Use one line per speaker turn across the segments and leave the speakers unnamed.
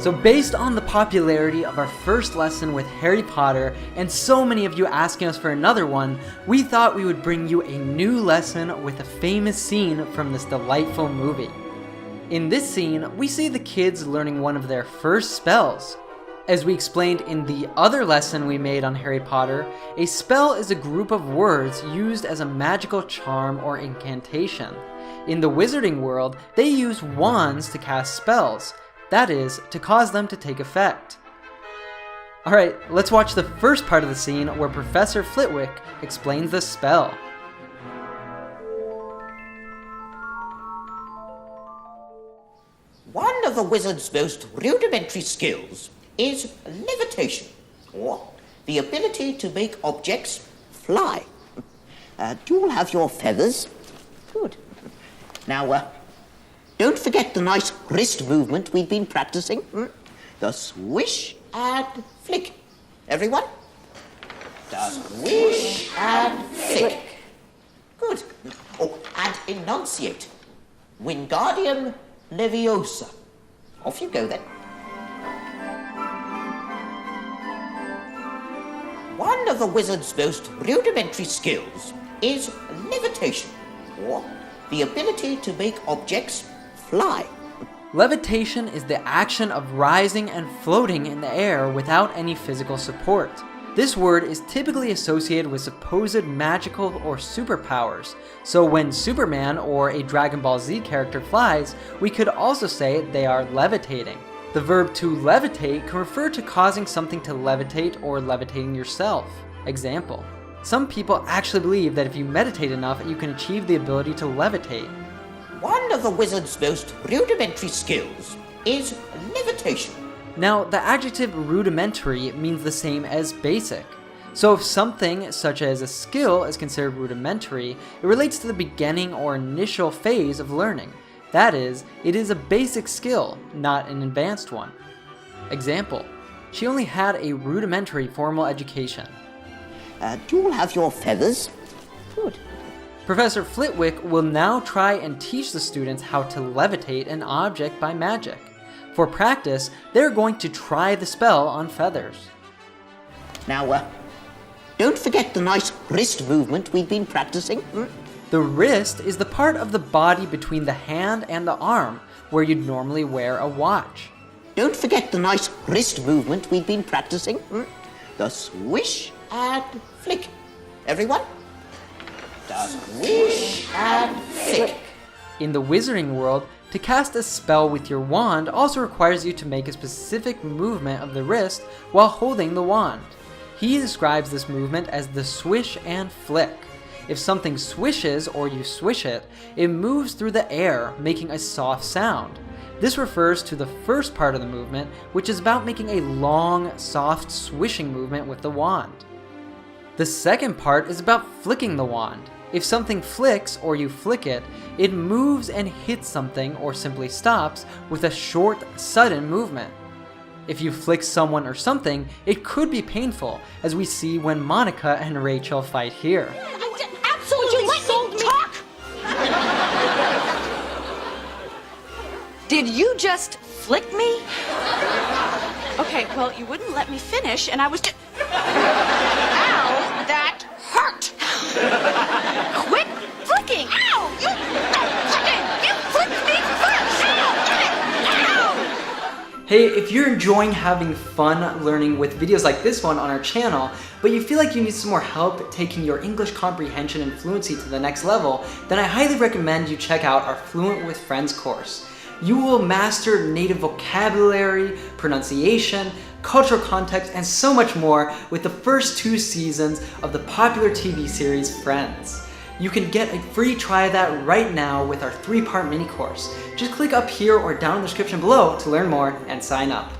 So based on the popularity of our first lesson with Harry Potter, and so many of you asking us for another one, we thought we would bring you a new lesson with a famous scene from this delightful movie. In this scene, we see the kids learning one of their first spells. As we explained in the other lesson we made on Harry Potter, a spell is a group of words used as a magical charm or incantation. In the wizarding world, they use wands to cast spells. That is, to cause them to take effect. Alright, let's watch the first part of the scene where Professor Flitwick explains the spell.
One of the wizard's most rudimentary skills is levitation, or the ability to make objects fly. Do you all have your feathers? Good. Now, don't forget the nice wrist movement we've been practicing. The swish and flick. Everyone? The swish and flick. Good. Oh, and enunciate. Wingardium Leviosa. Off you go then. One of the wizard's most rudimentary skills is levitation, or the ability to make objects fly.
Levitation is the action of rising and floating in the air without any physical support. This word is typically associated with supposed magical or superpowers, so when Superman or a Dragon Ball Z character flies, we could also say they are levitating. The verb to levitate can refer to causing something to levitate or levitating yourself. Example: some people actually believe that if you meditate enough, you can achieve the ability to levitate.
One of the wizard's most rudimentary skills is levitation.
Now, the adjective rudimentary means the same as basic. So if something, such as a skill, is considered rudimentary, it relates to the beginning or initial phase of learning. That is, it is a basic skill, not an advanced one. Example: she only had a rudimentary formal education.
Do you all have your feathers? Good.
Professor Flitwick will now try and teach the students how to levitate an object by magic. For practice, they're going to try the spell on feathers.
Now, don't forget the nice wrist movement we've been practicing.
The wrist is the part of the body between the hand and the arm, where you'd normally wear a watch.
Don't forget the nice wrist movement we've been practicing. The swish and flick. Everyone? The swish and flick.
In the wizarding world, to cast a spell with your wand also requires you to make a specific movement of the wrist while holding the wand. He describes this movement as the swish and flick. If something swishes or you swish it, it moves through the air, making a soft sound. This refers to the first part of the movement, which is about making a long, soft swishing movement with the wand. The second part is about flicking the wand. If something flicks or you flick it, it moves and hits something or simply stops with a short, sudden movement. If you flick someone or something, it could be painful, as we see when Monica and Rachel fight here.
Would you let me talk? Did you just flick me? Okay, well, you wouldn't let me finish, and I was just... Ow, that hurt! Quit flicking! Ow! You flicking! You flicked me first! Ow!
Hey, if you're enjoying having fun learning with videos like this one on our channel, but you feel like you need some more help taking your English comprehension and fluency to the next level, then I highly recommend you check out our Fluent with Friends course. You will master native vocabulary, pronunciation, cultural context, and so much more with the first 2 seasons of the popular TV series Friends. You can get a free try of that right now with our 3-part mini course. Just click up here or down in the description below to learn more and sign up.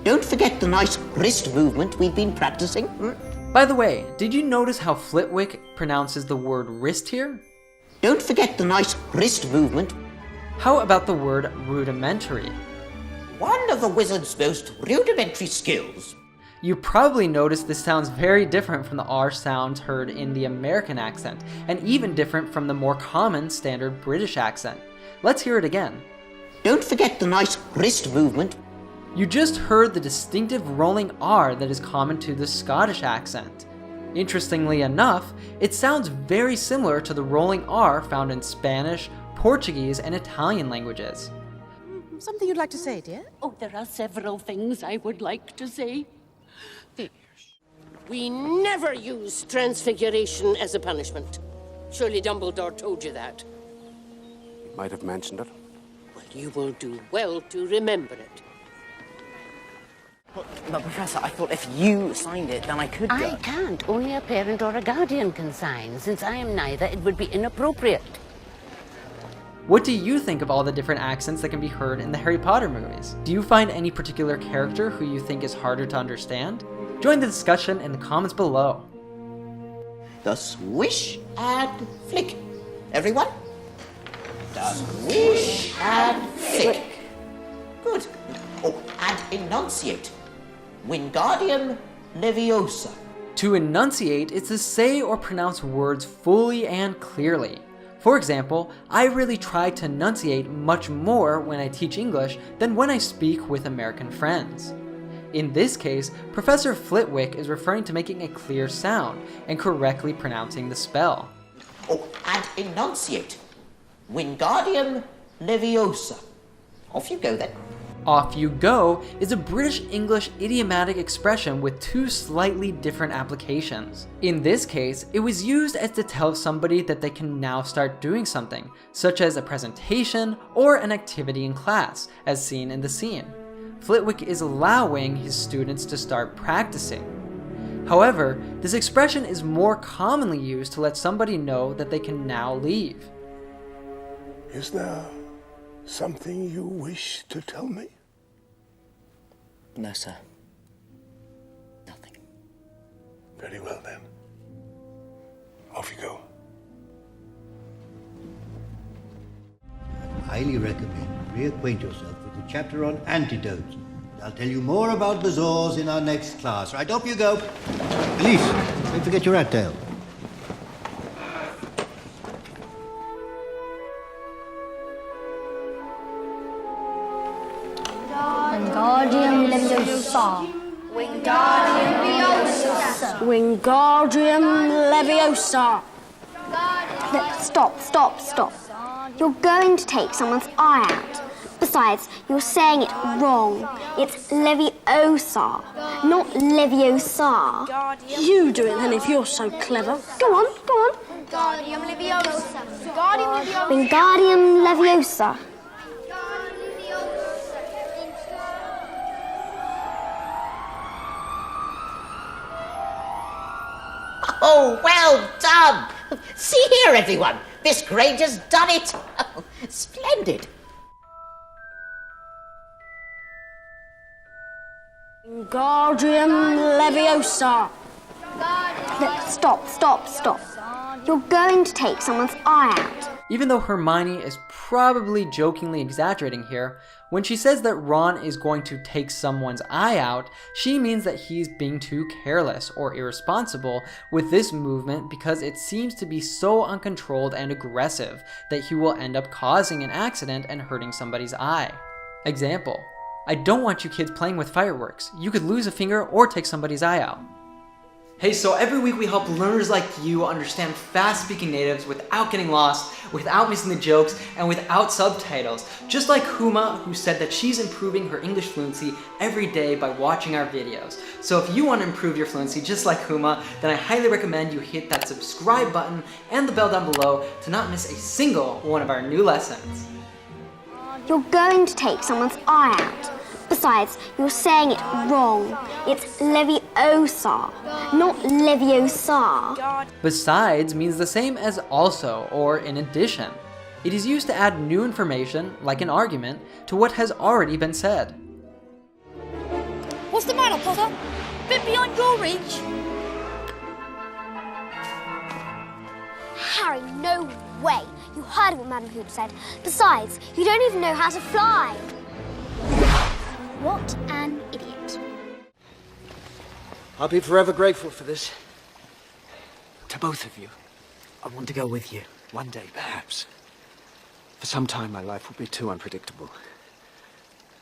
Don't forget the nice wrist movement we've been practicing.
By the way, did you notice how Flitwick pronounces the word wrist here?
Don't forget the nice wrist movement.
How about the word rudimentary?
One of the wizard's most rudimentary skills.
You probably noticed this sounds very different from the R sounds heard in the American accent, and even different from the more common standard British accent. Let's hear it again.
Don't forget the nice wrist movement.
You just heard the distinctive rolling R that is common to the Scottish accent. Interestingly enough, it sounds very similar to the rolling R found in Spanish, Portuguese, and Italian languages.
Something you'd like to say, dear?
Oh, there are several things I would like to say.
We never use transfiguration as a punishment. Surely Dumbledore told you that.
He might have mentioned it.
Well, you will do well to remember it.
But Professor, I thought if you signed it, then I could go.
I can't. Only a parent or a guardian can sign. Since I am neither, it would be inappropriate.
What do you think of all the different accents that can be heard in the Harry Potter movies? Do you find any particular character who you think is harder to understand? Join the discussion in the comments below.
The swish and flick. Everyone? The swish and flick. Good. Oh, and enunciate. Wingardium Leviosa.
To enunciate is to say or pronounce words fully and clearly. For example, I really try to enunciate much more when I teach English than when I speak with American friends. In this case, Professor Flitwick is referring to making a clear sound and correctly pronouncing the spell.
Oh, and enunciate. Wingardium Leviosa. Off you go then.
Off you go is a British English idiomatic expression with two slightly different applications. In this case, it was used as to tell somebody that they can now start doing something, such as a presentation or an activity in class, as seen in the scene. Flitwick is allowing his students to start practicing. However, this expression is more commonly used to let somebody know that they can now leave.
Is there something you wish to tell me?
No, sir. Nothing.
Very well, then. Off you go.
Highly recommend reacquaint yourself with the chapter on antidotes. I'll tell you more about bazaars in our next class. Right, off you go. Elise, don't forget your rat tail.
Wingardium Leviosa. Wingardium Leviosa.
Wingardium Leviosa.
Look, stop. You're going to take someone's eye out. Besides, you're saying it wrong. It's Leviosa, not Leviosa.
You do it then if you're so clever.
Go on.
Wingardium Leviosa.
Wingardium Leviosa.
Oh, well done! See here, everyone. Miss Granger's done it. Oh, splendid.
Wingardium Leviosa.
Look, stop. You're going to take someone's eye out.
Even though Hermione is probably jokingly exaggerating here, when she says that Ron is going to take someone's eye out, she means that he's being too careless or irresponsible with this movement because it seems to be so uncontrolled and aggressive that he will end up causing an accident and hurting somebody's eye. Example: I don't want you kids playing with fireworks. You could lose a finger or take somebody's eye out. Hey, so every week we help learners like you understand fast-speaking natives without getting lost, without missing the jokes, and without subtitles. Just like Huma, who said that she's improving her English fluency every day by watching our videos. So if you want to improve your fluency just like Huma, then I highly recommend you hit that subscribe button and the bell down below to not miss a single one of our new lessons.
You're going to take someone's eye out. Besides, you're saying it wrong. It's Leviosa, not Leviosa.
Besides means the same as also or in addition. It is used to add new information, like an argument, to what has already been said.
What's the matter, Potter? Bit beyond your reach.
Harry, no way. You heard what Madam Hoop said. Besides, you don't even know how to fly. What an idiot.
I'll be forever grateful for this. To both of you. I want to go with you. One day, perhaps. For some time, my life will be too unpredictable.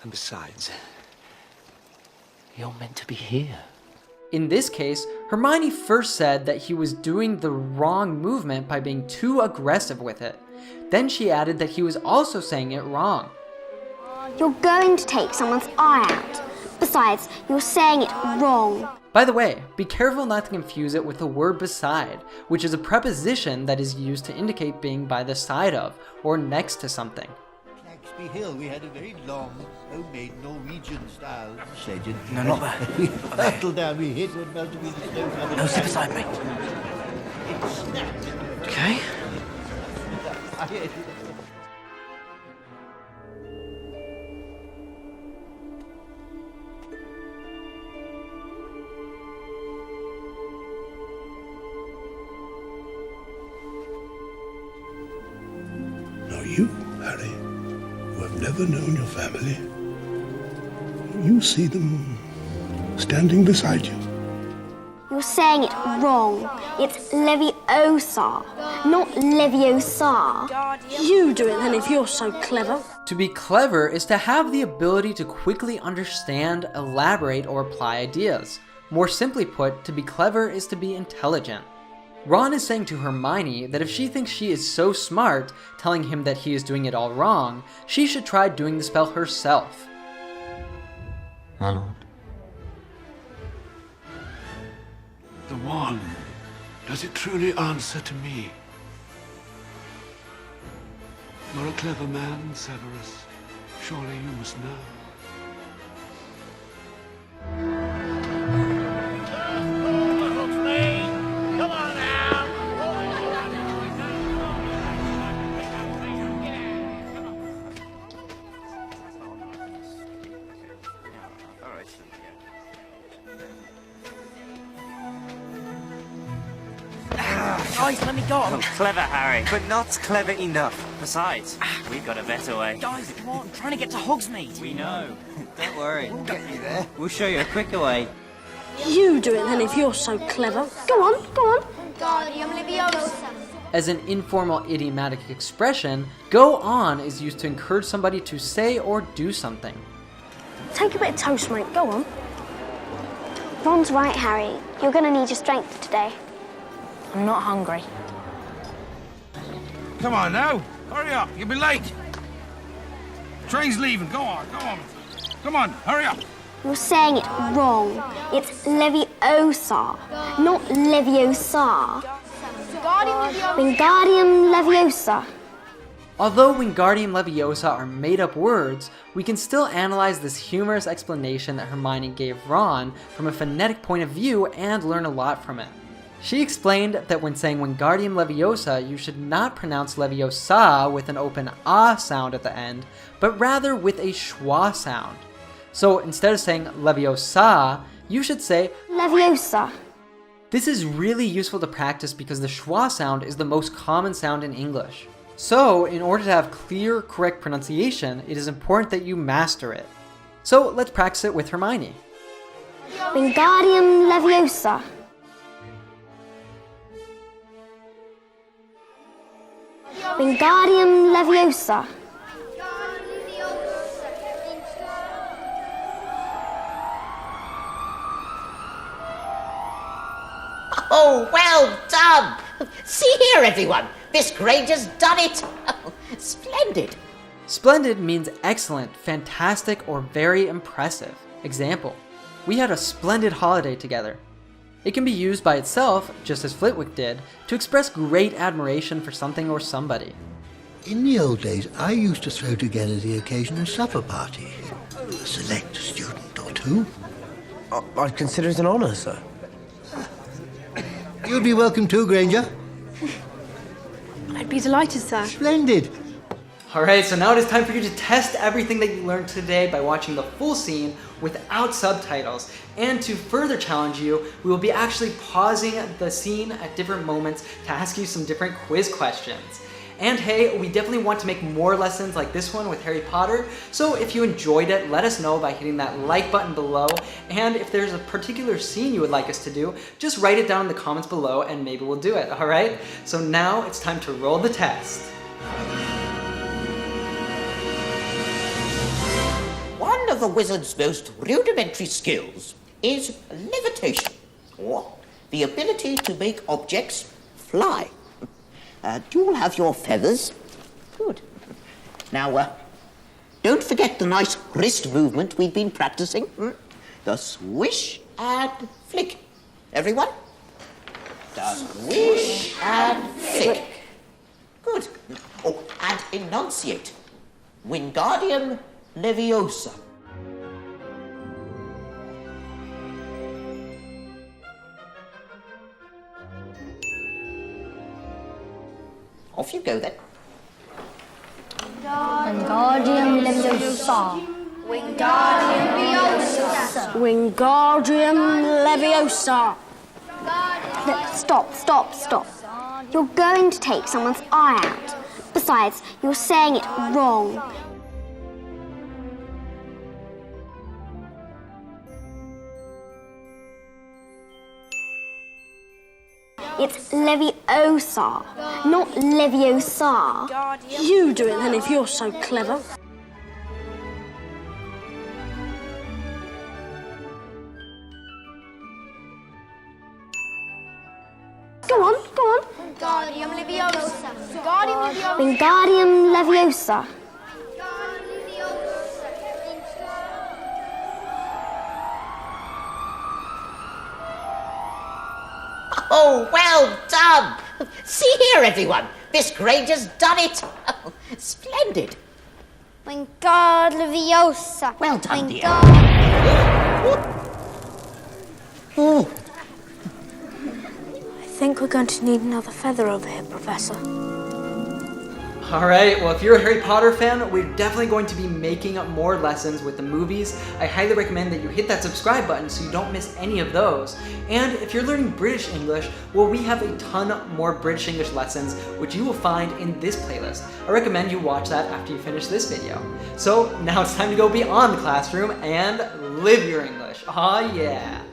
And besides, You're meant to be here.
In this case, Hermione first said that he was doing the wrong movement by being too aggressive with it. Then she added that he was also saying it wrong.
You're going to take someone's eye out. Besides, you're saying it wrong.
By the way, be careful not to confuse it with the word beside, which is a preposition that is used to indicate being by the side of or next to something.
Claxby Hill, we had a very long, homemade Norwegian-style Sergeant.
No, not that.
We hurtled down, we hit what must have been the snow.
No, sit beside me.
It snapped.
Okay.
Now you, Harry, who have never known your family, you see them standing beside you.
You're saying it wrong. It's Leviosa, not Leviosa.
You do it then if you're so clever.
To be clever is to have the ability to quickly understand, elaborate, or apply ideas. More simply put, to be clever is to be intelligent. Ron is saying to Hermione that if she thinks she is so smart, telling him that he is doing it all wrong, she should try doing the spell herself.
My lord. The wand, does it truly answer to me? You're a clever man, Severus. Surely you must know.
Guys, let me go.
Oh, clever, Harry, but not clever enough. Besides, we've got a better way.
Guys, come on, I'm trying to get to Hogsmeade.
We know. Don't worry. We'll get you there. We'll show you a quicker way.
You do it then if you're so clever.
Go on, go on.
Wingardium Leviosa.
As an informal idiomatic expression, go on is used to encourage somebody to say or do something.
Take a bit of toast, mate. Go on.
Ron's right, Harry. You're going to need your strength today.
I'm not hungry.
Come on now. Hurry up. You'll be late. Train's leaving. Go on, go on. Come on, hurry up.
You're saying it wrong. It's Leviosa, not Leviosa. Wingardium Leviosa.
Although Wingardium Leviosa are made-up words, we can still analyze this humorous explanation that Hermione gave Ron from a phonetic point of view and learn a lot from it. She explained that when saying Wingardium Leviosa, you should not pronounce Leviosa with an open ah sound at the end, but rather with a schwa sound. So instead of saying Leviosa, you should say
Leviosa.
This is really useful to practice because the schwa sound is the most common sound in English. So in order to have clear, correct pronunciation, it is important that you master it. So let's practice it with Hermione.
Wingardium Leviosa. Wingardium Leviosa.
Oh, well done! See here, everyone. This Granger's done it. Splendid.
Splendid means excellent, fantastic, or very impressive. Example, we had a splendid holiday together. It can be used by itself, just as Flitwick did, to express great admiration for something or somebody.
In the old days, I used to throw together the occasional supper party. Select a student or two.
I'd consider it an honour, sir.
You'd be welcome too, Granger.
I'd be delighted, sir.
Splendid.
Alright, so now it is time for you to test everything that you learned today by watching the full scene without subtitles. And to further challenge you, we will be actually pausing the scene at different moments to ask you some different quiz questions. And hey, we definitely want to make more lessons like this one with Harry Potter, so if you enjoyed it, let us know by hitting that like button below, and if there's a particular scene you would like us to do, just write it down in the comments below and maybe we'll do it, alright? So now it's time to roll the test.
One of of a wizard's most rudimentary skills is levitation, or the ability to make objects fly. Do you all have your feathers? Good. Now, don't forget the nice wrist movement we've been practicing. The swish and flick. Everyone? The swish and flick. Good. Oh, and enunciate. Wingardium Leviosa. Off you go then.
Wingardium Leviosa.
Wingardium Leviosa.
Wingardium Leviosa. Stop. You're going to take someone's eye out. Besides, you're saying it wrong. It's Leviosa, not Leviosa.
You do it then if you're so clever.
Go on.
Wingardium Leviosa. Wingardium Leviosa.
Wingardium Leviosa.
Oh, well done! See here, everyone. Miss Granger's done it. Splendid.
Wingardium Leviosa.
Well done, dear.
I think we're going to need another feather over here, Professor.
Alright, well if you're a Harry Potter fan, we're definitely going to be making more lessons with the movies. I highly recommend that you hit that subscribe button so you don't miss any of those. And if you're learning British English, well we have a ton more British English lessons which you will find in this playlist. I recommend you watch that after you finish this video. So now it's time to go beyond the classroom and live your English. Aw yeah!